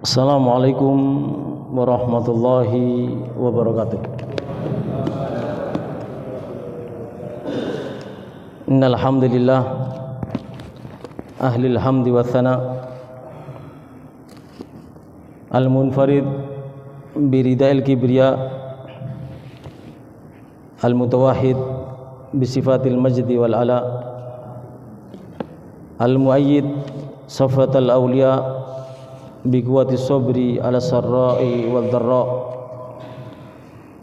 Assalamualaikum warahmatullahi wabarakatuh. Innal hamdalillah ahlil hamdi wa thana al-munfarid birida'il kibriya al-mutawahhid bisifatil majdi wal ala al-muayyid safatal awliya biquwati sabri ala sarra'i wal dharra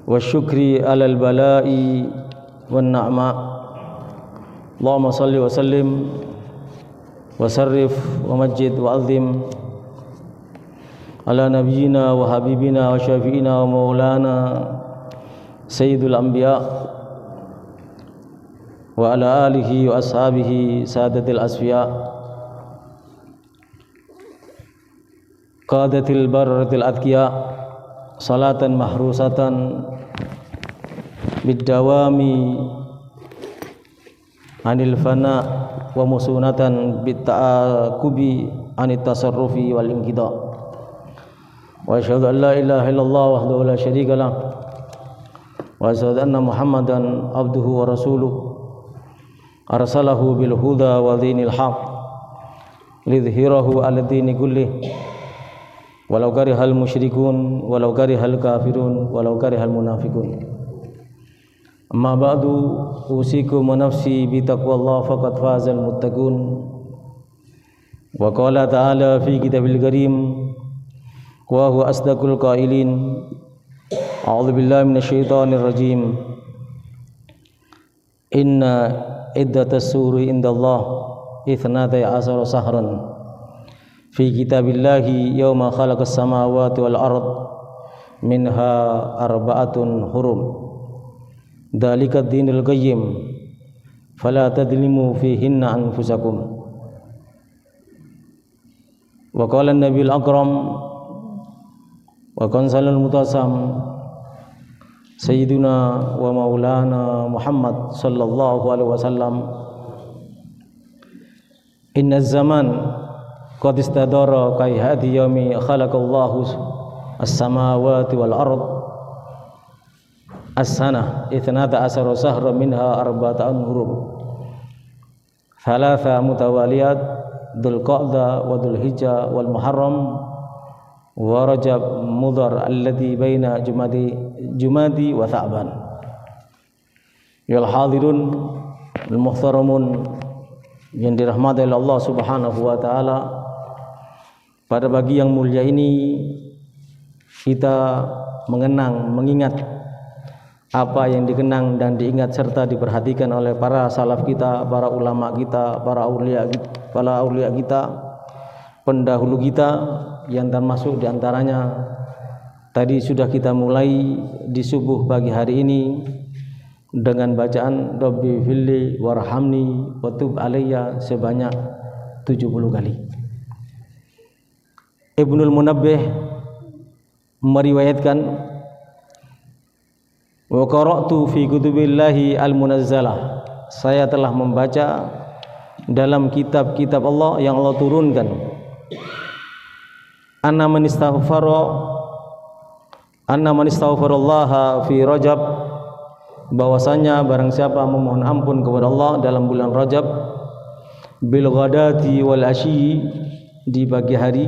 wa syukri ala al-bala'i wan na'ma. Allahumma salli wa sallim wa sarrif wa majid wa azim ala nabiyyina wa habibina wa syafi'ina wa maulana sayyidul anbiya wa ala alihi wa ashabihi sadatil asfiya qadatil barratil adkiya salatan mahrusatan bid-dawami anil fana wa musunatan bitta'akubi anit tasarrufi wal inqida. Wa asyhadu an la ilaha illallah wahdahu la syarika lah wa asyhadu anna Muhammadan abduhu wa rasuluh arsalahu bil huda wa dinil haq lidhhirahu ala dini kullih walau karihal musyrikun walau karihal kafirun walau karihal munafiqun. Amma ba'du, usikum wa nafsi bi taqwallah faqad fazal muttaqun. Wa qala ta'ala fi kitabil karim wa huwa asdaqul qailin. A'udzu billahi minasyaitonir rajim. Inna iddatas suri indallah 12 sahran fi kitabillahi yawma khalaqas samawati wal ard minha arba'atun hurum. Dzalika ad-dinul qayyim fala tadlimu fihinna anfusakum. Wa qala an-nabiyul akram wa kansalul mutasam sayyiduna wa maulana Muhammad sallallahu alaihi wasallam, inna zaman qad istadara kai hadi yaumi khalaqallahu as-samawati wal ard as-sanah 12 sahra minha arba'atun hurum thalatha mutawaliyat dzul qa'dah wa dzul hijjah wal muharram wa rajab mudhar alladhi baina jumadi wa tha'ban. Ya hadirun al muhtaramun yang dirahmati oleh Allah Subhanahu wa taala, pada pagi yang mulia ini kita mengingat apa yang dikenang dan diingat serta diperhatikan oleh para salaf kita, para ulama kita, para aulia kita, pendahulu kita, yang termasuk diantaranya tadi sudah kita mulai di subuh pagi hari ini dengan bacaan Rabbi filli warhamni wa tub alayya sebanyak 70 kali. Ibnul Munabbih meriwayatkan, wa qara'tu fi kutubillahi al-munazzalah, saya telah membaca dalam kitab-kitab Allah yang Allah turunkan, anna man istaghfarallaha fi Rajab, bahwasanya barang siapa memohon ampun kepada Allah dalam bulan Rajab, bil ghadati wal asyi, di pagi hari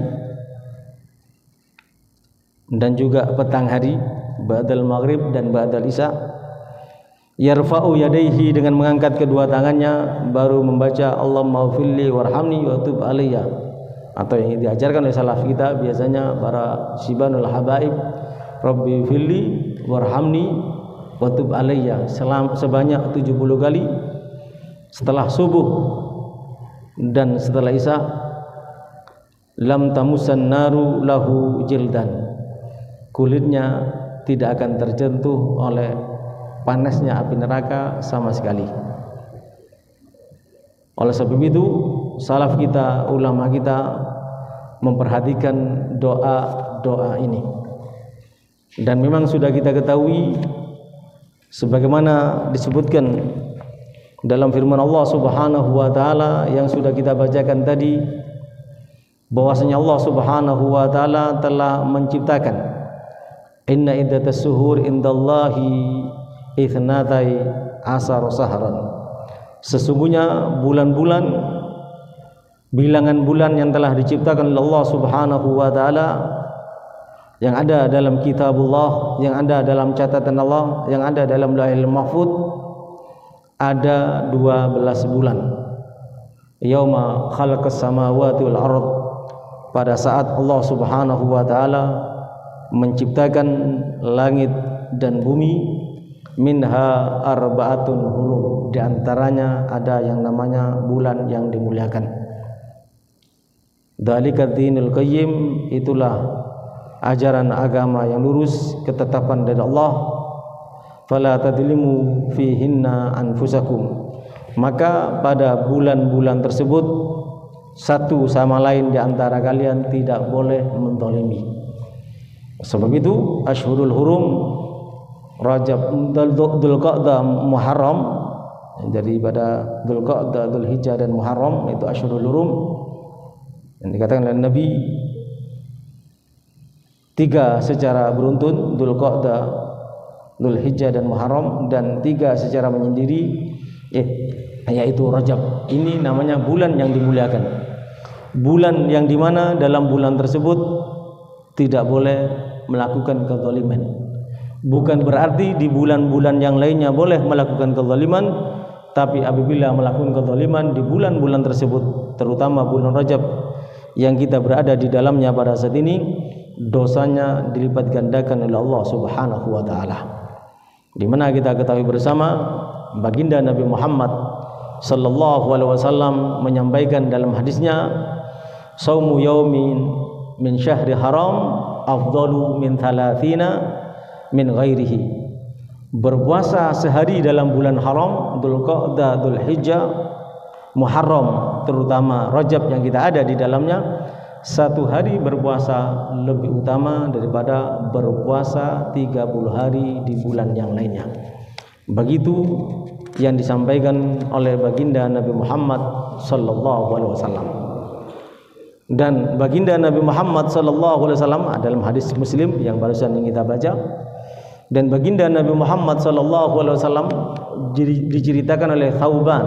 dan juga petang hari, ba'dal maghrib dan ba'dal isya, yarfa'u yadayhi, dengan mengangkat kedua tangannya baru membaca Allahumma filli warhamni wa tub alayya, atau yang diajarkan oleh salaf kita biasanya para sibanul habaib, Rabbi filli warhamni wa tub alayya sebanyak 70 kali setelah subuh dan setelah isya. Lam tamusan naru lahu jildan, kulitnya tidak akan tersentuh oleh panasnya api neraka sama sekali. Oleh sebab itu salaf kita, ulama kita memperhatikan doa-doa ini, dan memang sudah kita ketahui sebagaimana disebutkan dalam firman Allah Subhanahu wa taala yang sudah kita bacakan tadi, bahwasanya Allah Subhanahu wa taala telah menciptakan inna iddatas suhur indallahi itsnatai asar sahran, sesungguhnya bulan-bulan, bilangan bulan yang telah diciptakan oleh Allah Subhanahu wa taala, yang ada dalam kitabullah, yang ada dalam catatan Allah, yang ada dalam Lauhul Mahfuz, ada 12 bulan. Yauma khalaqas samawati wal ard, pada saat Allah Subhanahu wa taala menciptakan langit dan bumi, minha arbaatun hurum, di antaranya ada yang namanya bulan yang dimuliakan. Dzalika dinul qayyim, itulah ajaran agama yang lurus, ketetapan dari Allah. Fala tadlimu fihinna anfusakum, maka pada bulan-bulan tersebut satu sama lain di antara kalian tidak boleh menzalimi. Sebab itu Ashhurul Hurum, Rajab, Dzulqa'dah, Muharram. Jadi pada Dzulqa'dah, Dzulhijjah dan Muharram itu Ashhurul Hurum yang dikatakan oleh Nabi 3 secara beruntun, Dzulqa'dah, Dzulhijjah dan Muharram, dan 3 secara menyendiri, yaitu Rajab. Ini namanya bulan yang dimuliakan, bulan yang dimana dalam bulan tersebut tidak boleh melakukan kezaliman. Bukan berarti di bulan-bulan yang lainnya boleh melakukan kezaliman, tapi apabila melakukan kezaliman di bulan-bulan tersebut, terutama bulan Rajab yang kita berada di dalamnya pada saat ini, dosanya dilipat gandakan oleh Allah Subhanahu wa taala. Di mana kita ketahui bersama, baginda Nabi Muhammad sallallahu alaihi wasallam menyampaikan dalam hadisnya, saumu yaumin min syahri haram afdalu min 30 min ghairihi, berpuasa sehari dalam bulan haram, Dzulqa'dah, Dzulhijjah, Muharram, terutama Rajab yang kita ada di dalamnya, satu hari berpuasa lebih utama daripada berpuasa 30 hari di bulan yang lainnya. Begitu yang disampaikan oleh baginda Nabi Muhammad sallallahu alaihi wasallam. Dan baginda Nabi Muhammad sallallahu alaihi wasallam dalam hadis Muslim yang barusan yang kita baca, dan baginda Nabi Muhammad sallallahu alaihi wasallam diceritakan oleh Thauban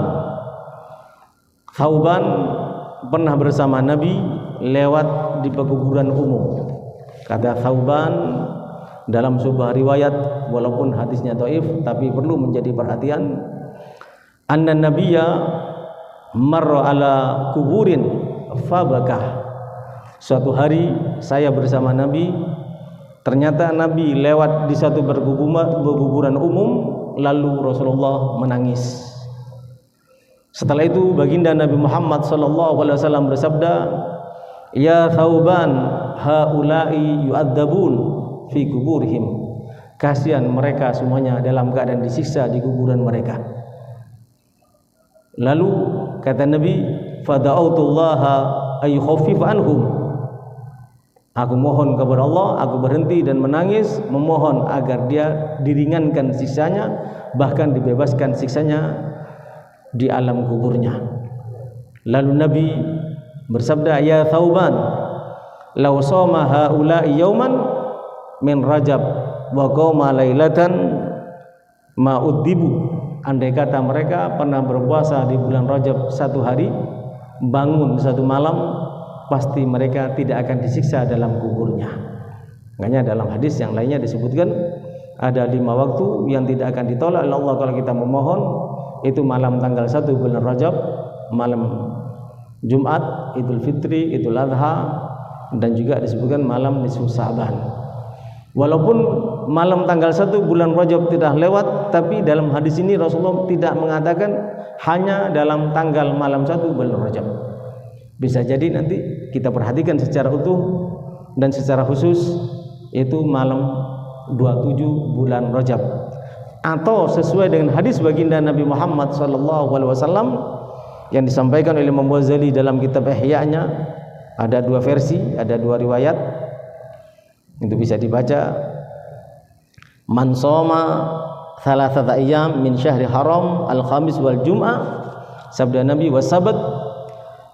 pernah bersama Nabi lewat di pekuburan umum. Kata Thauban dalam sebuah riwayat, walaupun hadisnya dhaif tapi perlu menjadi perhatian, anna nabiyya marra ala kuburin fabakah. Suatu hari saya bersama Nabi, ternyata Nabi lewat di satu berkuburan umum, lalu Rasulullah menangis. Setelah itu baginda Nabi Muhammad sallallahu alaihi wasallam bersabda, ya Thauban, haula'i yu'adzabun fi kuburihim, kasihan mereka semuanya dalam keadaan disiksa di kuburan mereka. Lalu kata Nabi, fada'autullaha ayyukhaffif anhum, aku mohon kepada Allah, aku berhenti dan menangis memohon agar dia diringankan siksanya, bahkan dibebaskan siksanya di alam kuburnya. Lalu Nabi bersabda, ya Thauban, law shoma haula'i yauman min Rajab wa qama lailatan ma udzibu, andai kata mereka pernah berpuasa di bulan Rajab satu hari, bangun satu malam, pasti mereka tidak akan disiksa dalam kuburnya. Makanya dalam hadis yang lainnya disebutkan ada 5 waktu yang tidak akan ditolak oleh Allah kalau kita memohon, itu malam tanggal 1 bulan Rajab, malam Jumat, Idul Fitri, Idul Adha, dan juga disebutkan malam nisfu Sa'ban. Walaupun malam tanggal 1 bulan Rajab tidak lewat, tapi dalam hadis ini Rasulullah tidak mengatakan hanya dalam tanggal malam 1 bulan Rajab. Bisa jadi nanti kita perhatikan secara utuh dan secara khusus, itu malam 27 bulan Rajab, atau sesuai dengan hadis baginda Nabi Muhammad sallallahu alaihi wasallam yang disampaikan oleh Imam Ghazali dalam kitab Ihya-nya. Ada 2 versi, ada 2 riwayat, itu bisa dibaca. Man shoma thalathata ayyam min syahri haram al-khamis wal jum'ah, sabda Nabi, wasabat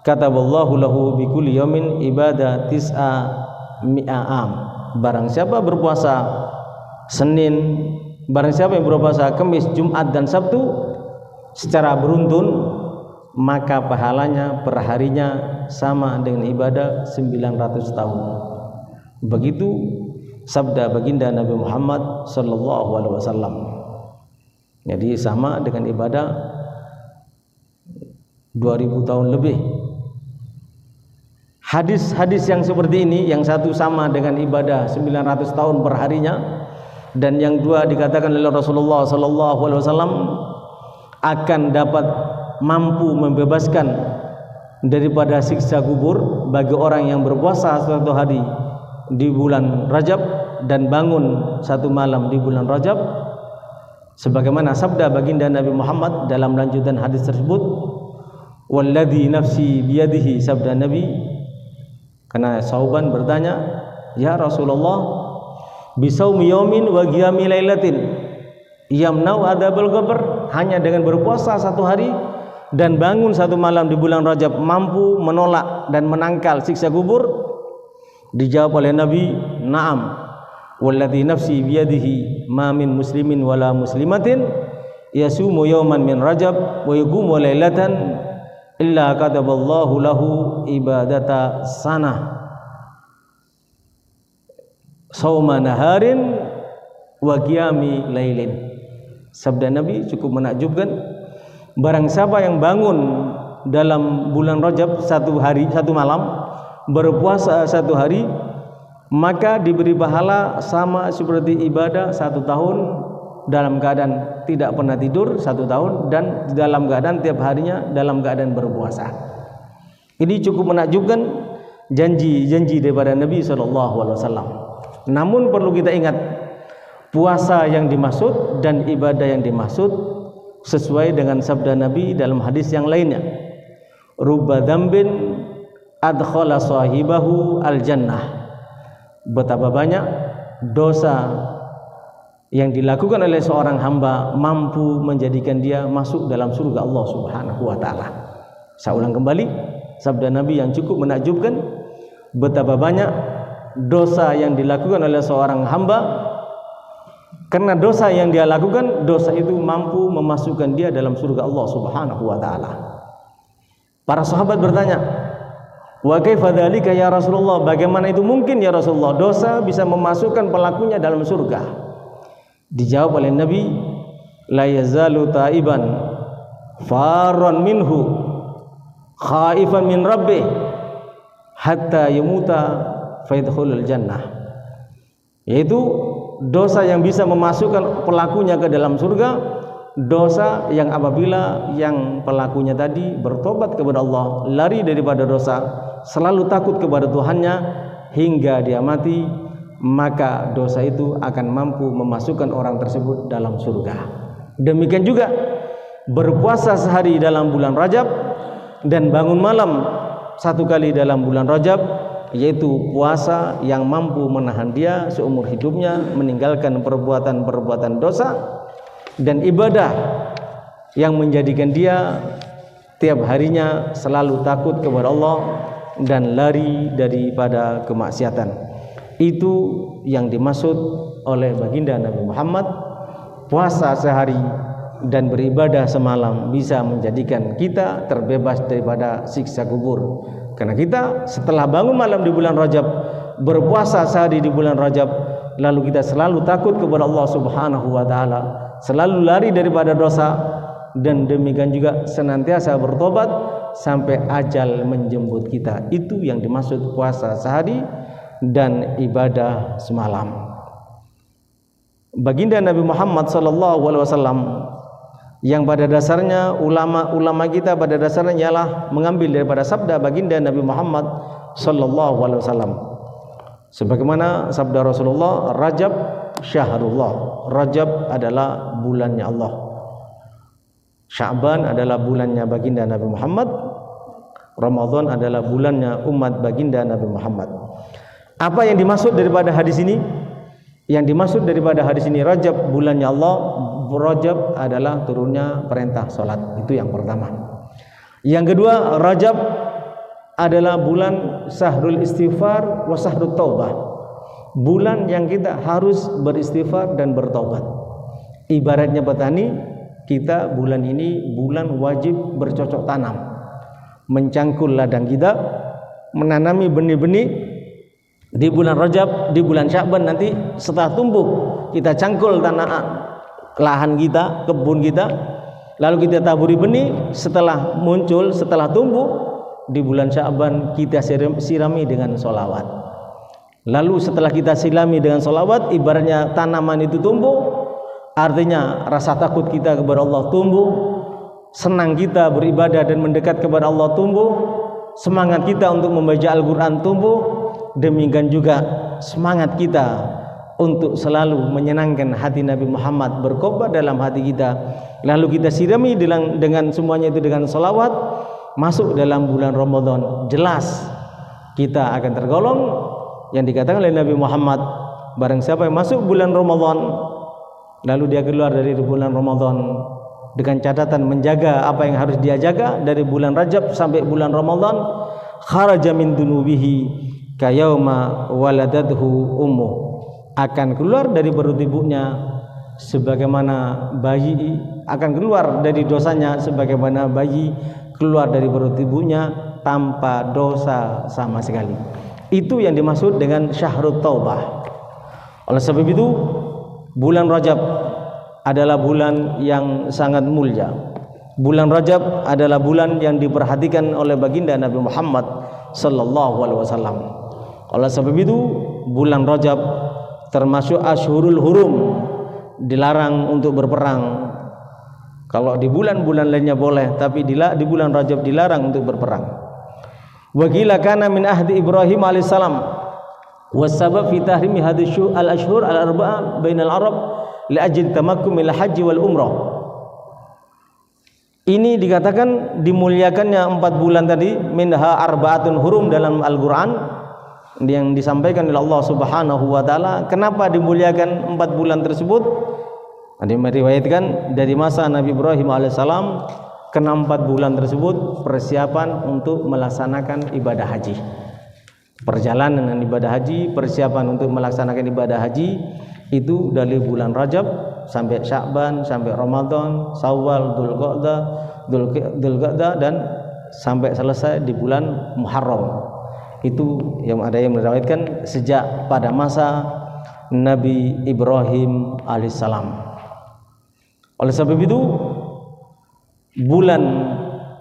kataballahu lahu bi kulli yaumin ibadah tis'a mi'am. Barang siapa berpuasa Senin, barang siapa yang berpuasa Kamis, Jumat dan Sabtu secara beruntun, maka pahalanya per harinya sama dengan ibadah 900 tahun. Begitu sabda baginda Nabi Muhammad sallallahu alaihi wasallam. Jadi sama dengan ibadah 2000 tahun lebih. Hadis-hadis yang seperti ini, yang satu sama dengan ibadah 900 tahun per harinya, dan yang dua dikatakan oleh Rasulullah sallallahu alaihi wasallam akan dapat mampu membebaskan daripada siksa kubur bagi orang yang berpuasa satu hari di bulan Rajab dan bangun satu malam di bulan Rajab, sebagaimana sabda baginda Nabi Muhammad dalam lanjutan hadis tersebut, walladzi nafsi biyadihi, sabda Nabi, karena Sauban bertanya, ya Rasulullah, bisaumi yaumin wa qiyami lailatin yamna'u adzabul qabr, hanya dengan berpuasa satu hari dan bangun satu malam di bulan Rajab mampu menolak dan menangkal siksa kubur? Dijawab oleh Nabi, na'am, walladzi nafsi biyadihi ma min muslimin wala muslimatin yasumu yawman min Rajab wa yaqumu lailatan illa kataballahu lahu ibadata sanah sauma naharin wa qiyami lailin. Sabda Nabi cukup menakjubkan. Barang siapa yang bangun dalam bulan Rajab satu hari satu malam, berpuasa satu hari, maka diberi pahala sama seperti ibadah satu tahun dalam keadaan tidak pernah tidur satu tahun, dan dalam keadaan tiap harinya dalam keadaan berpuasa. Ini cukup menakjubkan janji daripada Nabi SAW. Namun perlu kita ingat, puasa yang dimaksud dan ibadah yang dimaksud sesuai dengan sabda Nabi dalam hadis yang lainnya, rubba dzambin adkhala sahibahu al-jannah. Betapa banyak dosa yang dilakukan oleh seorang hamba mampu menjadikan dia masuk dalam surga Allah Subhanahu wa taala. Saya ulang kembali sabda Nabi yang cukup menakjubkan, betapa banyak dosa yang dilakukan oleh seorang hamba, karena dosa yang dia lakukan, dosa itu mampu memasukkan dia dalam surga Allah Subhanahu wa taala. Para sahabat bertanya, wa kaifa dzalika ya Rasulullah? Bagaimana itu mungkin ya Rasulullah, dosa bisa memasukkan pelakunya dalam surga? Dijawab oleh Nabi, la yazalu taiban farran minhu khaifan min rabbih hatta yamuta fayadkhulul jannah. Yaitu dosa yang bisa memasukkan pelakunya ke dalam surga, dosa yang apabila yang pelakunya tadi bertobat kepada Allah, lari daripada dosa, selalu takut kepada Tuhannya hingga dia mati, maka dosa itu akan mampu memasukkan orang tersebut dalam surga. Demikian juga berpuasa sehari dalam bulan Rajab dan bangun malam satu kali dalam bulan Rajab, yaitu puasa yang mampu menahan dia seumur hidupnya meninggalkan perbuatan-perbuatan dosa, dan ibadah yang menjadikan dia tiap harinya selalu takut kepada Allah dan lari daripada kemaksiatan. Itu yang dimaksud oleh baginda Nabi Muhammad, puasa sehari dan beribadah semalam bisa menjadikan kita terbebas daripada siksa kubur. Karena kita setelah bangun malam di bulan Rajab, berpuasa sehari di bulan Rajab, lalu kita selalu takut kepada Allah Subhanahu wa taala, selalu lari daripada dosa, dan demikian juga senantiasa bertobat sampai ajal menjemput kita. Itu yang dimaksud puasa sehari dan ibadah semalam. Baginda Nabi Muhammad SAW, yang pada dasarnya ulama kita pada dasarnya ialah mengambil daripada sabda baginda Nabi Muhammad SAW. Sebagaimana sabda Rasulullah, Rajab syahrullah, Rajab adalah bulannya Allah, Sya'ban adalah bulannya baginda Nabi Muhammad, Ramadan adalah bulannya umat baginda Nabi Muhammad. Apa yang dimaksud daripada hadis ini? Yang dimaksud daripada hadis ini, Rajab bulannya Allah, Rajab adalah turunnya perintah salat. Itu yang pertama. Yang kedua, Rajab adalah bulan syahrul istighfar wa syahrut taubah. Bulan yang kita harus beristighfar dan bertobat. Ibaratnya petani, kita bulan ini bulan wajib bercocok tanam. Mencangkul ladang kita, menanami benih-benih di bulan Rajab, di bulan Sya'ban nanti setelah tumbuh kita cangkul tanah lahan kita, kebun kita, lalu kita taburi benih, setelah muncul, setelah tumbuh di bulan Sya'ban kita sirami dengan sholawat. Lalu setelah kita sirami dengan sholawat, ibaratnya tanaman itu tumbuh, artinya rasa takut kita kepada Allah tumbuh, senang kita beribadah dan mendekat kepada Allah tumbuh, semangat kita untuk membaca Al-Quran tumbuh, demikian juga semangat kita untuk selalu menyenangkan hati Nabi Muhammad berkobar dalam hati kita. Lalu kita sirami dengan semuanya itu dengan sholawat, masuk dalam bulan Ramadan, jelas kita akan tergolong yang dikatakan oleh Nabi Muhammad, barang siapa yang masuk bulan Ramadan lalu dia keluar dari bulan Ramadan dengan catatan menjaga apa yang harus dia jaga dari bulan Rajab sampai bulan Ramadan, kharaja min dunubihi kayauma waladadhu ummu, akan keluar dari perut ibunya sebagaimana bayi, akan keluar dari dosanya sebagaimana bayi keluar dari perut ibunya tanpa dosa sama sekali. Itu yang dimaksud dengan syahrut taubah. Oleh sebab itu bulan Rajab adalah bulan yang sangat mulia. Bulan Rajab adalah bulan yang diperhatikan oleh baginda Nabi Muhammad sallallahu alaihi wasallam. Oleh sebab itu bulan Rajab termasuk Ashhurul Hurum, dilarang untuk berperang. Kalau di bulan-bulan lainnya boleh, tapi di bulan Rajab dilarang untuk berperang. Wa qila kana min ahdi Ibrahim alaihissalam wasabab fi tahrimi hadhihi al-ashhur al-arba'a bainal arab li ajli tamakkum ila haji wal umrah. Ini dikatakan dimuliakannya 4 bulan tadi, minha arba'atun hurum dalam Al-Qur'an yang disampaikan oleh Allah Subhanahu wa taala. Kenapa dimuliakan 4 bulan tersebut? Ada yang meriwayatkan dari masa Nabi Ibrahim alaihissalam, kena 4 bulan tersebut persiapan untuk melaksanakan ibadah haji. Perjalanan ibadah haji, persiapan untuk melaksanakan ibadah haji itu dari bulan Rajab sampai Sya'ban, sampai Ramadan, Syawal, Dzulqa'dah dan sampai selesai di bulan Muharram. Itu yang ada yang meriwayatkan sejak pada masa Nabi Ibrahim alaihissalam. Oleh sebab itu bulan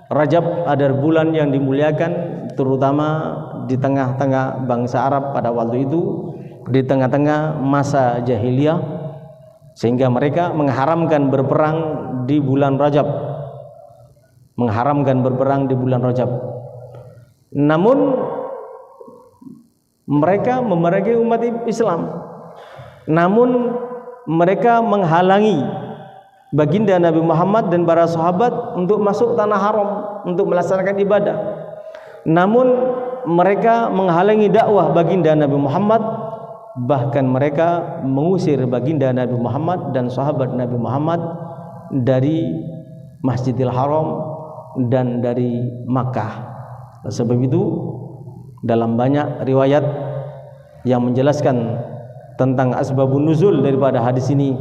Rajab adalah bulan yang dimuliakan, terutama di tengah-tengah bangsa Arab pada waktu itu, di tengah-tengah masa jahiliyah, sehingga mereka mengharamkan berperang di bulan Rajab, mengharamkan berperang di bulan Rajab. Namun mereka memerangi umat Islam, namun mereka menghalangi baginda Nabi Muhammad dan para sahabat untuk masuk tanah haram untuk melaksanakan ibadah. Namun mereka menghalangi dakwah baginda Nabi Muhammad, bahkan mereka mengusir baginda Nabi Muhammad dan sahabat Nabi Muhammad dari Masjidil Haram dan dari Makkah. Sebab itu dalam banyak riwayat yang menjelaskan tentang asbabun nuzul daripada hadis ini,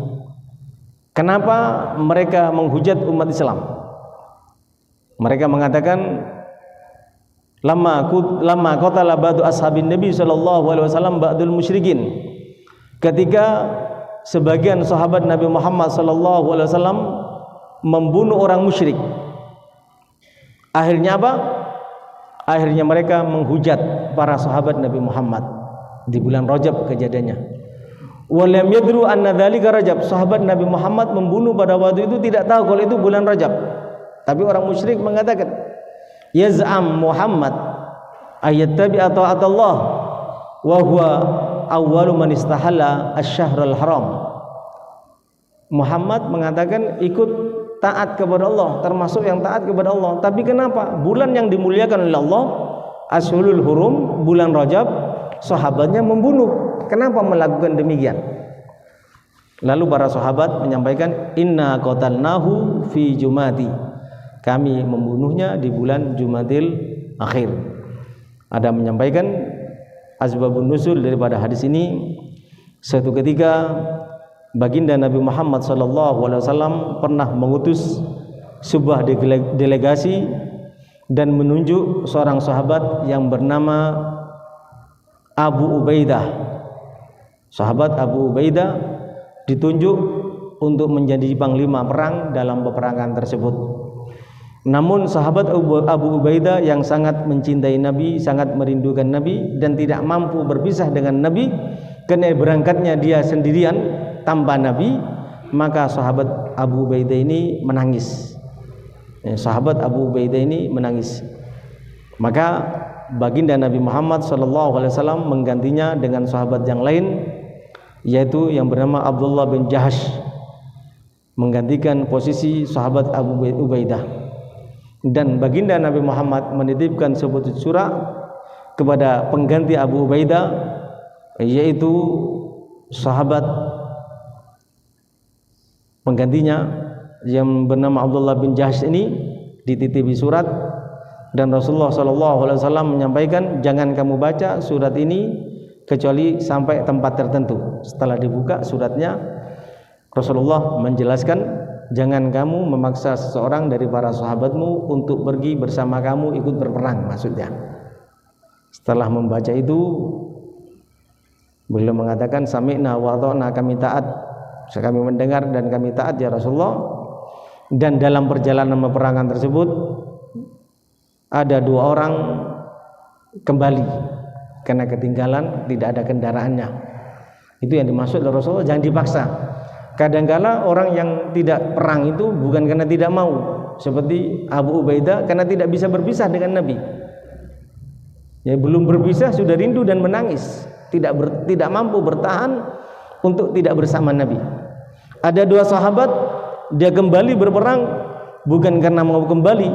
kenapa mereka menghujat umat Islam. Mereka mengatakan lama qatala ba'du ashabin Nabi sallallahu alaihi wasallam ba'dul musyrikin. Ketika sebagian sahabat Nabi Muhammad sallallahu alaihi wasallam membunuh orang musyrik. Akhirnya apa? Akhirnya mereka menghujat para sahabat Nabi Muhammad di bulan Rajab kejadiannya. Walam yadru anna dzalika Rajab. Sahabat Nabi Muhammad membunuh pada waktu itu tidak tahu kalau itu bulan Rajab. Tapi orang musyrik mengatakan, yaz'am Muhammad ayattabi ta'atallah wa huwa awwalu man istahalla asy-syahrul haram. Muhammad mengatakan ikut taat kepada Allah, termasuk yang taat kepada Allah. Tapi kenapa bulan yang dimuliakan oleh Allah, Ashhurul Hurum, bulan Rajab, sahabatnya membunuh? Kenapa melakukan demikian? Lalu para sahabat menyampaikan, inna qatalnahu fi Jumadi. Kami membunuhnya di bulan Jumadil Akhir. Ada menyampaikan asbabun nuzul daripada hadis ini, suatu ketika baginda Nabi Muhammad SAW pernah mengutus sebuah delegasi dan menunjuk seorang sahabat yang bernama Abu Ubaidah. Sahabat Abu Ubaidah ditunjuk untuk menjadi panglima perang dalam peperangan tersebut. Namun sahabat Abu Ubaidah yang sangat mencintai Nabi, sangat merindukan Nabi dan tidak mampu berpisah dengan Nabi karena berangkatnya dia sendirian tanpa Nabi, maka sahabat Abu Ubaidah ini menangis. Sahabat Abu Ubaidah ini menangis. Maka baginda Nabi Muhammad SAW menggantinya dengan sahabat yang lain, yaitu yang bernama Abdullah bin Jahash, menggantikan posisi sahabat Abu Ubaidah. Dan baginda Nabi Muhammad menitipkan sebuah surat kepada pengganti Abu Ubaidah, yaitu sahabat penggantinya yang bernama Abdullah bin Jahash ini, dititipi surat. Dan Rasulullah SAW menyampaikan, jangan kamu baca surat ini kecuali sampai tempat tertentu. Setelah dibuka suratnya, Rasulullah menjelaskan, jangan kamu memaksa seseorang dari para sahabatmu untuk pergi bersama kamu ikut berperang, maksudnya. Setelah membaca itu, beliau mengatakan, sami'na wa ata'na, kami taat, kami mendengar dan kami taat ya Rasulullah. Dan dalam perjalanan peperangan tersebut ada 2 orang kembali karena ketinggalan, tidak ada kendaraannya. Itu yang dimaksud oleh Rasulullah, jangan dipaksa. Kadangkala orang yang tidak perang itu bukan karena tidak mau, seperti Abu Ubaidah karena tidak bisa berpisah dengan Nabi. Ya, belum berpisah sudah rindu dan menangis, tidak mampu bertahan untuk tidak bersama Nabi. Ada 2 sahabat, dia kembali berperang bukan karena mau kembali,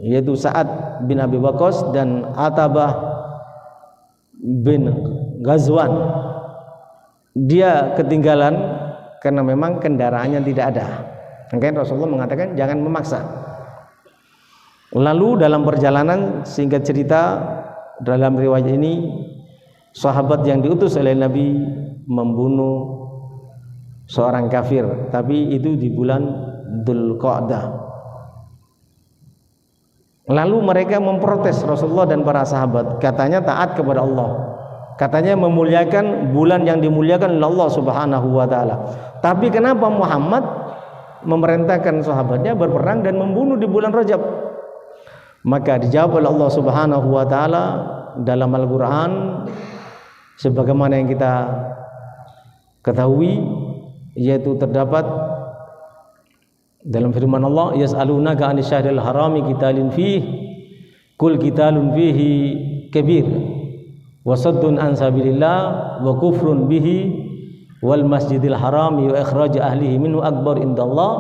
yaitu Sa'ad bin Abi Waqqas dan Atabah bin Ghazwan. Dia ketinggalan karena memang kendaraannya tidak ada. Makanya Rasulullah mengatakan jangan memaksa. Lalu dalam perjalanan, singkat cerita, dalam riwayat ini sahabat yang diutus oleh Nabi membunuh seorang kafir, tapi itu di bulan Dzulqa'dah. Lalu mereka memprotes Rasulullah dan para sahabat, katanya taat kepada Allah, katanya memuliakan bulan yang dimuliakan oleh Allah Subhanahu wa taala. Tapi kenapa Muhammad memerintahkan sahabatnya berperang dan membunuh di bulan Rajab? Maka dijawab oleh Allah Subhanahu wa taala dalam Al-Qur'an sebagaimana yang kita ketahui, yaitu terdapat dalam firman Allah, yas'alunaka 'anil syahril harami qitalin fihi qul qitalun fihi kabir wa saddun an sabilillah wa kufrun bihi wal masjidil harami wa ikhraj ahlihi minhu akbar indallah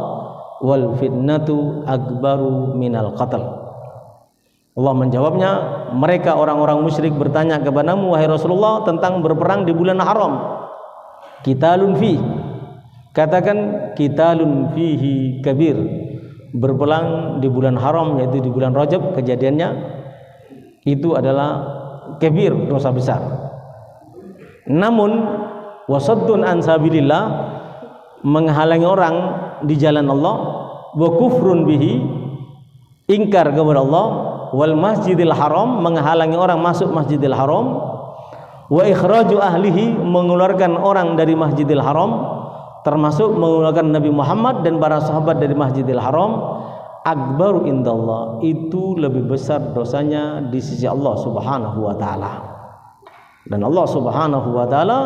wal fitnatu akbaru minal qatl. Allah menjawabnya, mereka orang-orang musyrik bertanya kepadamu wahai Rasulullah tentang berperang di bulan haram. Qitalun fihi, katakan qitalun fihi kabir, berperang di bulan haram yaitu di bulan Rajab, kejadiannya itu adalah kabir, dosa besar. Namun wasaddun an sabilillah, menghalangi orang di jalan Allah, wa kufrun bihi, ingkar kepada Allah, wal masjidil haram, menghalangi orang masuk masjidil haram, wa ikhraju ahlihi, mengeluarkan orang dari masjidil haram, termasuk mengeluarkan Nabi Muhammad dan para sahabat dari Masjidil Haram, akbaru indallah, itu lebih besar dosanya di sisi Allah Subhanahu wa taala. Dan Allah Subhanahu wa taala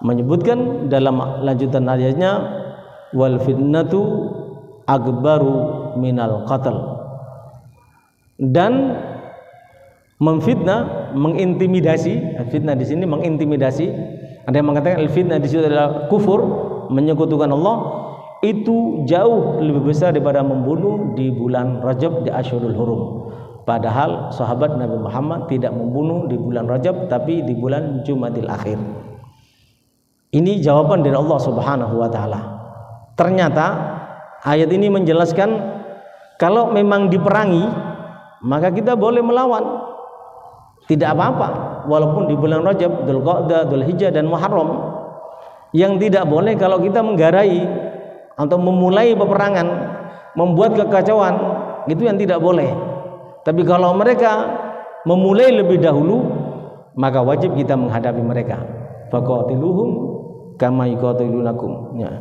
menyebutkan dalam lanjutan ayatnya, wal fitnatu akbaru minal qatl, dan memfitnah, mengintimidasi. Fitnah di sini mengintimidasi. Ada yang mengatakan al-fitnah di situ adalah kufur, menyekutukan Allah, itu jauh lebih besar daripada membunuh di bulan Rajab, di Asyurul Hurum. Padahal sahabat Nabi Muhammad tidak membunuh di bulan Rajab, tapi di bulan Jumadil Akhir. Ini jawaban dari Allah Subhanahu wa taala. Ternyata ayat ini menjelaskan kalau memang diperangi, maka kita boleh melawan. Tidak apa-apa walaupun di bulan Rajab, Dzulqa'dah, Dzulhijjah dan Muharram. Yang tidak boleh kalau kita menggarai atau memulai peperangan, membuat kekacauan, itu yang tidak boleh. Tapi kalau mereka memulai lebih dahulu, maka wajib kita menghadapi mereka. Faqatiluhum kama yuqatilunakum. Ya.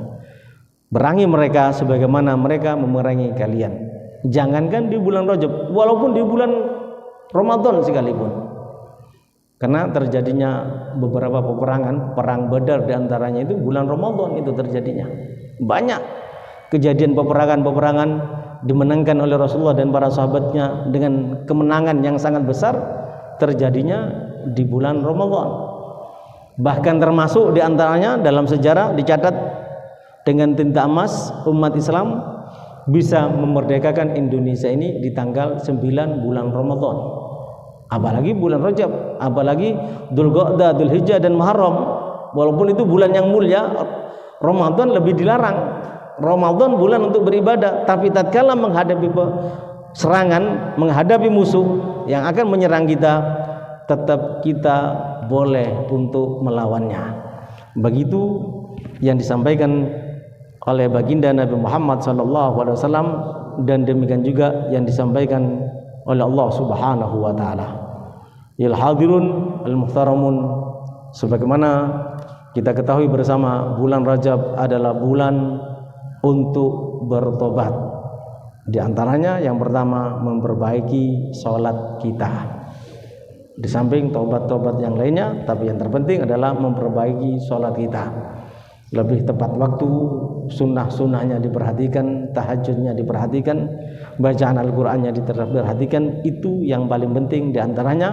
Berangi mereka sebagaimana mereka memerangi kalian. Jangankan di bulan Rajab, walaupun di bulan Ramadan sekalipun. Karena terjadinya beberapa peperangan, perang Badar diantaranya itu bulan Ramadan itu terjadinya. Banyak kejadian peperangan dimenangkan oleh Rasulullah dan para sahabatnya dengan kemenangan yang sangat besar terjadinya di bulan Ramadan. Bahkan termasuk diantaranya dalam sejarah dicatat dengan tinta emas umat Islam bisa memerdekakan Indonesia ini di tanggal 9 bulan Ramadan. Apalagi bulan Rajab, apalagi Dzulqa'dah, Dzulhijjah dan Muharram. Walaupun itu bulan yang mulia, Ramadan lebih dilarang. Ramadan bulan untuk beribadah, tapi tatkala menghadapi serangan, menghadapi musuh yang akan menyerang kita, tetap kita boleh untuk melawannya. Begitu yang disampaikan oleh baginda Nabi Muhammad SAW, dan demikian juga yang disampaikan oleh Allah Subhanahu wa taala. Yal hadirun al muhtaramun, sebagaimana kita ketahui bersama, bulan Rajab adalah bulan untuk bertobat. Di antaranya yang pertama memperbaiki sholat kita. Di samping tobat-tobat yang lainnya, tapi yang terpenting adalah memperbaiki sholat kita. Lebih tepat waktu, sunnah-sunnahnya diperhatikan, tahajudnya diperhatikan, bacaan Al-Qur'annya diperhatikan. Itu yang paling penting diantaranya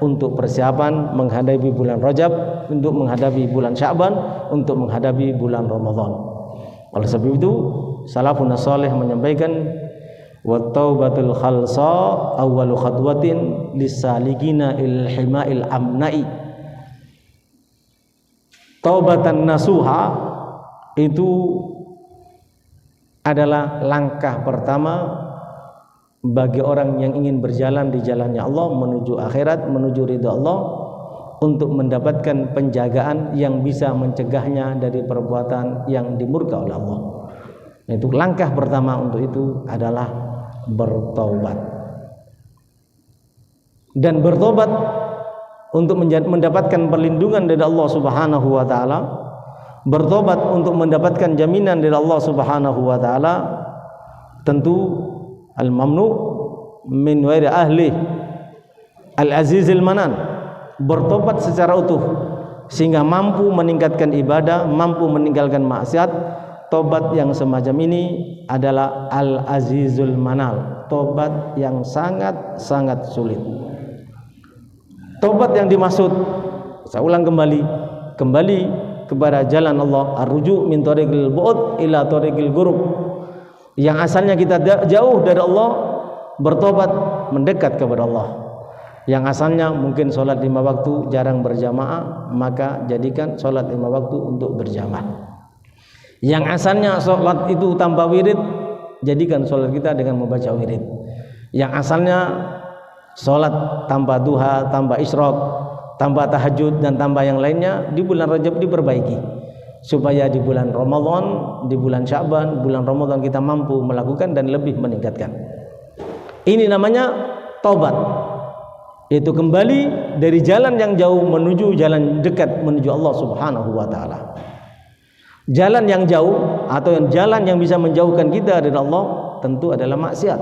untuk persiapan menghadapi bulan Rajab, untuk menghadapi bulan Sya'ban, untuk menghadapi bulan Ramadan. Oleh sebab itu salafun salih menyampaikan, wa taubatul khalsa awwalu khatwatin lisalikina il hima'il amna'i. Taubatan nasuha itu adalah langkah pertama bagi orang yang ingin berjalan di jalannya Allah menuju akhirat, menuju ridha Allah, untuk mendapatkan penjagaan yang bisa mencegahnya dari perbuatan yang dimurka oleh Allah. Itu langkah pertama untuk itu adalah bertobat. Dan bertobat untuk mendapatkan perlindungan dari Allah Subhanahu wa taala, bertobat untuk mendapatkan jaminan dari Allah Subhanahu wa taala, tentu al-mamnu min ghairi ahli al-azizil manan, bertobat secara utuh sehingga mampu meningkatkan ibadah, mampu meninggalkan maksiat. Tobat yang semacam ini adalah al-azizul manal, tobat yang sangat sulit. Tobat yang dimaksud, saya ulang kembali kepada jalan Allah, ar-ruju' min tariqil bu'd ila tariqil ghurub. Yang asalnya kita jauh dari Allah, bertobat mendekat kepada Allah. Yang asalnya mungkin sholat 5 waktu jarang berjamaah, maka jadikan sholat 5 waktu untuk berjamaah. Yang asalnya sholat itu tanpa wirid, jadikan sholat kita dengan membaca wirid. Yang asalnya sholat tanpa duha, tanpa isyraq, tanpa tahajud dan tanpa yang lainnya, di bulan Rajab diperbaiki supaya di bulan Ramadan, di bulan Sya'ban, bulan Ramadan kita mampu melakukan dan lebih meningkatkan. Ini namanya taubat, yaitu kembali dari jalan yang jauh menuju jalan dekat, menuju Allah Subhanahu wa taala. Jalan yang jauh atau jalan yang bisa menjauhkan kita dari Allah tentu adalah maksiat.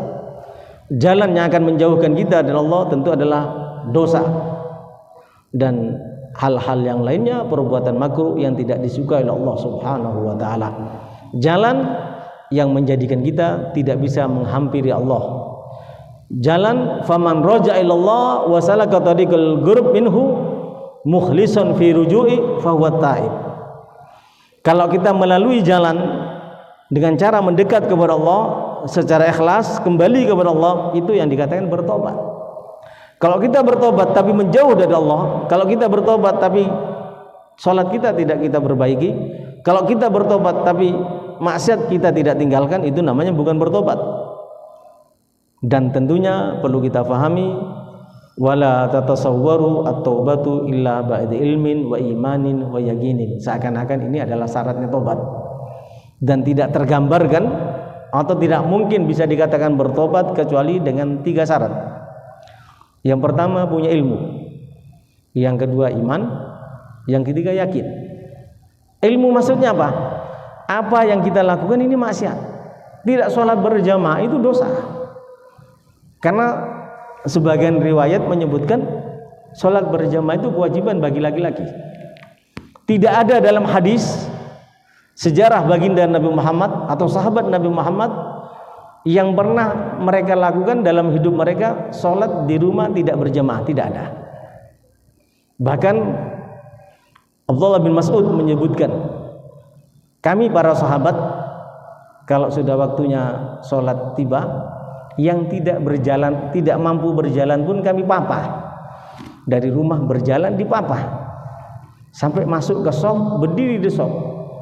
Jalan yang akan menjauhkan kita dari Allah tentu adalah dosa dan hal-hal yang lainnya, perbuatan makruh yang tidak disukai oleh Allah Subhanahu wa taala. Jalan yang menjadikan kita tidak bisa menghampiri Allah. Jalan faman raja'a ilallah wa salaka tariqal ghurb minhu mukhlishan fi ruju'i fa huwa taib. Kalau kita melalui jalan dengan cara mendekat kepada Allah secara ikhlas, kembali kepada Allah, itu yang dikatakan bertobat. Kalau kita bertobat tapi menjauh dari Allah, kalau kita bertobat tapi sholat kita tidak kita perbaiki, kalau kita bertobat tapi maksiat kita tidak tinggalkan, itu namanya bukan bertobat. Dan tentunya perlu kita pahami wala tatasawwaru at-taubatu illa ba'da ilmin wa imanin wa yaqinin. Seakan-akan ini adalah syaratnya tobat, dan tidak tergambarkan atau tidak mungkin bisa dikatakan bertobat kecuali dengan 3 syarat. Yang pertama punya ilmu, yang kedua iman, yang ketiga yakin. Ilmu maksudnya apa? Apa yang kita lakukan ini maksiat. Tidak sholat berjamaah itu dosa, karena sebagian riwayat menyebutkan sholat berjamaah itu kewajiban bagi laki-laki. Tidak ada dalam hadis sejarah baginda Nabi Muhammad atau sahabat Nabi Muhammad yang pernah mereka lakukan dalam hidup mereka sholat di rumah tidak berjamaah, tidak ada. Bahkan Abdullah bin Mas'ud menyebutkan, kami para sahabat kalau sudah waktunya sholat tiba, yang tidak berjalan, tidak mampu berjalan pun kami papah. Dari rumah berjalan dipapah sampai masuk ke shop, berdiri di shop,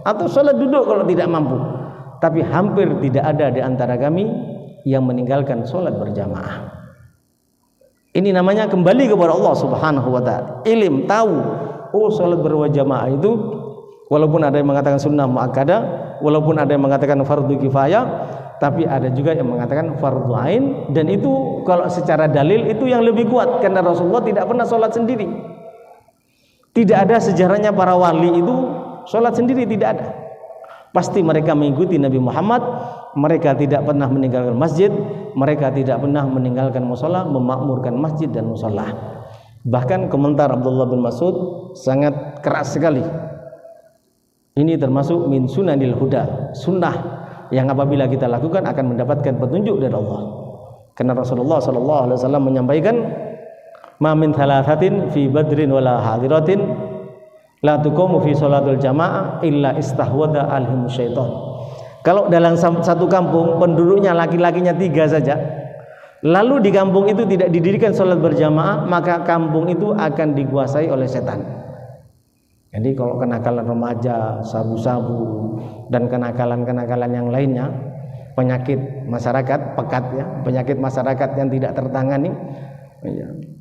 atau sholat duduk kalau tidak mampu. Tapi hampir tidak ada di antara kami yang meninggalkan sholat berjamaah. Ini namanya kembali kepada Allah Subhanahu wa ta'ala. Ilim, tahu, oh sholat berjamaah itu walaupun ada yang mengatakan sunnah muakkadah, walaupun ada yang mengatakan fardu kifayah, tapi ada juga yang mengatakan fardu ain, dan itu kalau secara dalil itu yang lebih kuat, karena Rasulullah tidak pernah sholat sendiri. Tidak ada sejarahnya para wali itu sholat sendiri, tidak ada. Pasti mereka mengikuti Nabi Muhammad. Mereka tidak pernah meninggalkan masjid, mereka tidak pernah meninggalkan musola, memakmurkan masjid dan musola. Bahkan komentar Abdullah bin Mas'ud sangat keras sekali. Ini termasuk min sunanil huda, sunnah yang apabila kita lakukan akan mendapatkan petunjuk dari Allah. Karena Rasulullah SAW menyampaikan, ma min thalathatin fi badrin wala hadiratin la tuqamu fi sholatul jamaah illa istahwada alhimu syaitan. Kalau dalam satu kampung penduduknya laki-lakinya 3 saja, lalu di kampung itu tidak didirikan sholat berjamaah, maka kampung itu akan dikuasai oleh setan. Jadi kalau kenakalan remaja, sabu-sabu, dan kenakalan-kenakalan yang lainnya, penyakit masyarakat pekat ya, penyakit masyarakat yang tidak tertangani,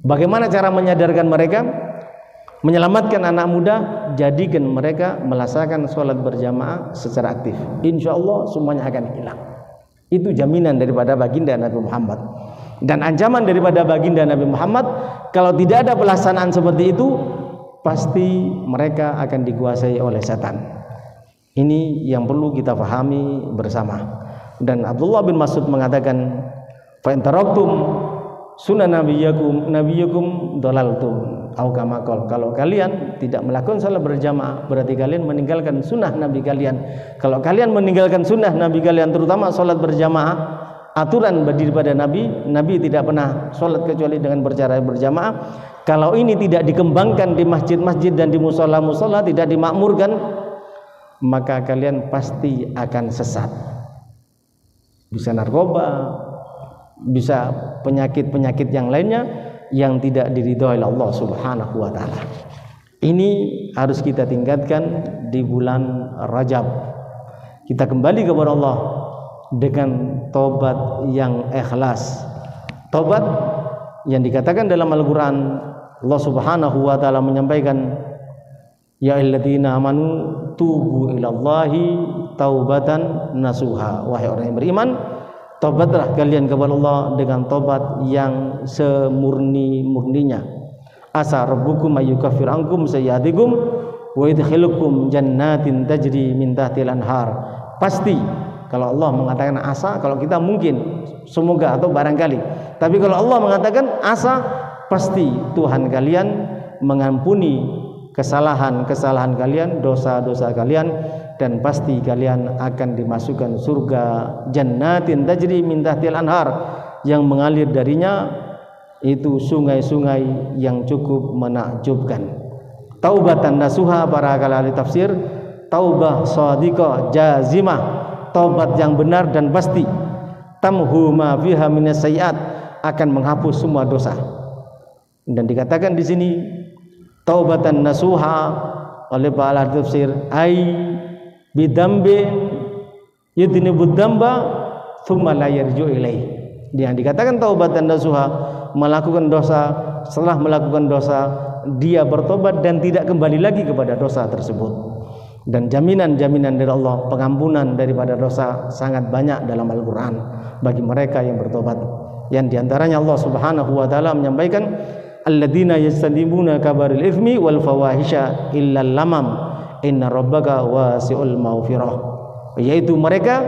bagaimana cara menyadarkan mereka? Menyelamatkan anak muda, jadikan mereka melaksanakan sholat berjamaah secara aktif. Insya Allah semuanya akan hilang. Itu jaminan daripada baginda Nabi Muhammad. Dan ancaman daripada baginda Nabi Muhammad, kalau tidak ada pelaksanaan seperti itu, pasti mereka akan dikuasai oleh setan. Ini yang perlu kita pahami bersama. Dan Abdullah bin Mas'ud mengatakan, fa in taraktum sunnah nabiyakum dalaltum au kama qala. Kalau kalian tidak melakukan salat berjamaah, berarti kalian meninggalkan sunnah Nabi kalian. Kalau kalian meninggalkan sunnah Nabi kalian, terutama salat berjamaah, aturan daripada Nabi tidak pernah salat kecuali dengan bercara berjamaah. Kalau ini tidak dikembangkan di masjid-masjid dan di musola-musola, tidak dimakmurkan, maka kalian pasti akan sesat. Bisa narkoba, bisa penyakit-penyakit yang lainnya yang tidak diridhoi oleh Allah Subhanahu wa ta'ala. Ini harus kita tingkatkan di bulan Rajab. Kita kembali kepada Allah dengan taubat yang ikhlas. Taubat yang dikatakan dalam Al-Quran, Allah Subhanahu wa ta'ala menyampaikan, ya ayyuhalladzina amanu tubu ilallahi taubatan nasuha. Wahai orang yang beriman, taubatlah kalian kepada Allah dengan taubat yang semurni-murninya. Asa rabbukum ayyukaffir ankum sayyi'atikum wa yudkhilukum jannatin tajri min tahtil anhar. Pasti kalau Allah mengatakan asa, kalau kita mungkin semoga atau barangkali, tapi kalau Allah mengatakan asa, pasti Tuhan kalian mengampuni kesalahan-kesalahan kalian, dosa-dosa kalian, dan pasti kalian akan dimasukkan surga jannatin tajri min tahtil anhar, yang mengalir darinya itu sungai-sungai yang cukup menakjubkan. Taubatan nasuha, para ahli tafsir, taubah shadiqah jazimah, taubat yang benar dan pasti. Tamhu ma fiha minas sayyi'at, akan menghapus semua dosa. Dan dikatakan di sini taubatan nasuha oleh para ahli tafsir, ai bidambi yudnibud damba thumma la yarju ilaih. Yang dikatakan taubatan nasuha, melakukan dosa setelah melakukan dosa dia bertobat dan tidak kembali lagi kepada dosa tersebut. Dan jaminan-jaminan dari Allah, pengampunan daripada dosa sangat banyak dalam Al-Quran bagi mereka yang bertobat. Yang diantaranya Allah Subhanahu wa Ta'ala menyampaikan, alladzina yajtanibuna kabaril ithmi wal fawahisha illal lamam inna rabbaka wasi'ul maghfirah, yaitu mereka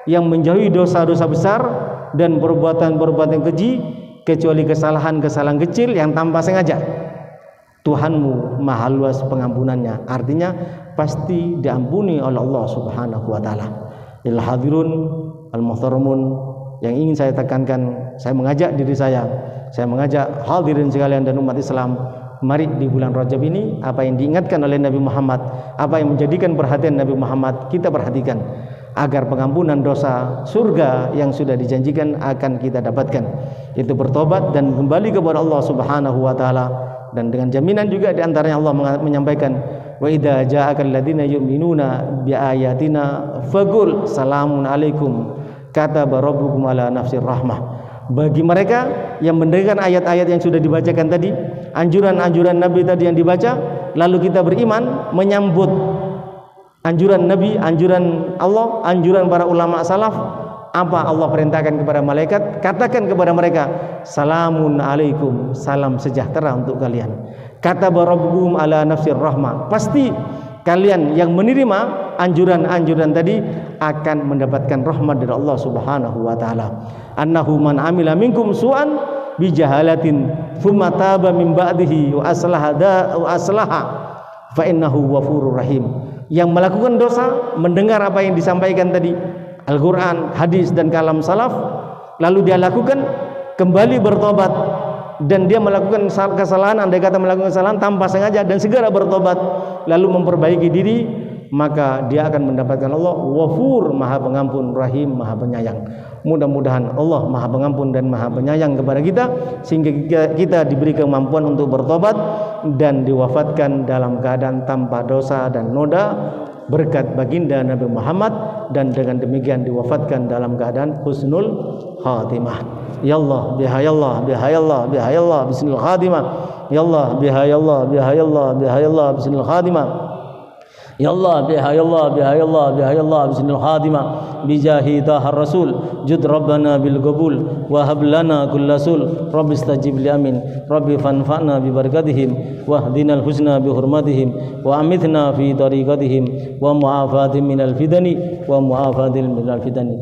yang menjauhi dosa-dosa besar dan perbuatan-perbuatan keji kecuali kesalahan-kesalahan kecil yang tanpa sengaja. Tuhanmu maha luas pengampunannya, artinya pasti diampuni oleh Allah Subhanahu wa Ta'ala. Il hadirun al muhtaramun, yang ingin saya tekankan, saya mengajak diri saya mengajak hadirin sekalian dan umat Islam, mari di bulan Rajab ini apa yang diingatkan oleh Nabi Muhammad, apa yang menjadikan perhatian Nabi Muhammad, kita perhatikan agar pengampunan dosa, surga yang sudah dijanjikan akan kita dapatkan, itu bertobat dan kembali kepada Allah Subhanahu wa Ta'ala. Dan dengan jaminan juga diantaranya Allah menyampaikan, wa idza ja'akal ladzina yu'minuna bi ayatina faqul salamun alaikum kataba rabbukum ala nafsir rahmah. Bagi mereka yang mendengarkan ayat-ayat yang sudah dibacakan tadi, anjuran-anjuran Nabi tadi yang dibaca, lalu kita beriman menyambut anjuran Nabi, anjuran Allah, anjuran para ulama salaf. Apa Allah perintahkan kepada malaikat? Katakan kepada mereka, salamun alaikum, salam sejahtera untuk kalian. Kata rabbukum ala nafsir rahmah. Pasti kalian yang menerima anjuran-anjuran tadi akan mendapatkan rahmat dari Allah Subhanahu wa Ta'ala. Annahu man amila minkum su'an bijahalatin thumma taba min ba'dihi wa aslaha fa innahu ghafurur rahim. Yang melakukan dosa mendengar apa yang disampaikan tadi, Al-Quran, hadis dan kalam salaf, lalu dia lakukan, kembali bertobat, dan dia melakukan kesalahan, andai kata melakukan kesalahan tanpa sengaja dan segera bertobat lalu memperbaiki diri, maka dia akan mendapatkan Allah Ghafur, maha pengampun, Rahim, maha penyayang. Mudah-mudahan Allah maha pengampun dan maha penyayang kepada kita, sehingga kita diberi kemampuan untuk bertobat dan diwafatkan dalam keadaan tanpa dosa dan noda berkat baginda Nabi Muhammad, dan dengan demikian diwafatkan dalam keadaan husnul khatimah. Ya Allah, bihayallah, bihayallah, bihayallah, bismil khatimah. Ya Allah, bihayallah, bihayallah, bihayallah, bismil khatimah. Ya Allah, bihayallah, bihayallah, bihayallah, bismil khatimah. Bijahi tahar rasul jud rabbana bil qabul wa hab lana kullasul rabbi istajib li amin rabbi fanfa'na bi barakatihim wahdinal husna bi hurmatihim wa amithna fi tariqatihim wa mu'afatin minal fitani wa mu'afatin minal fitani.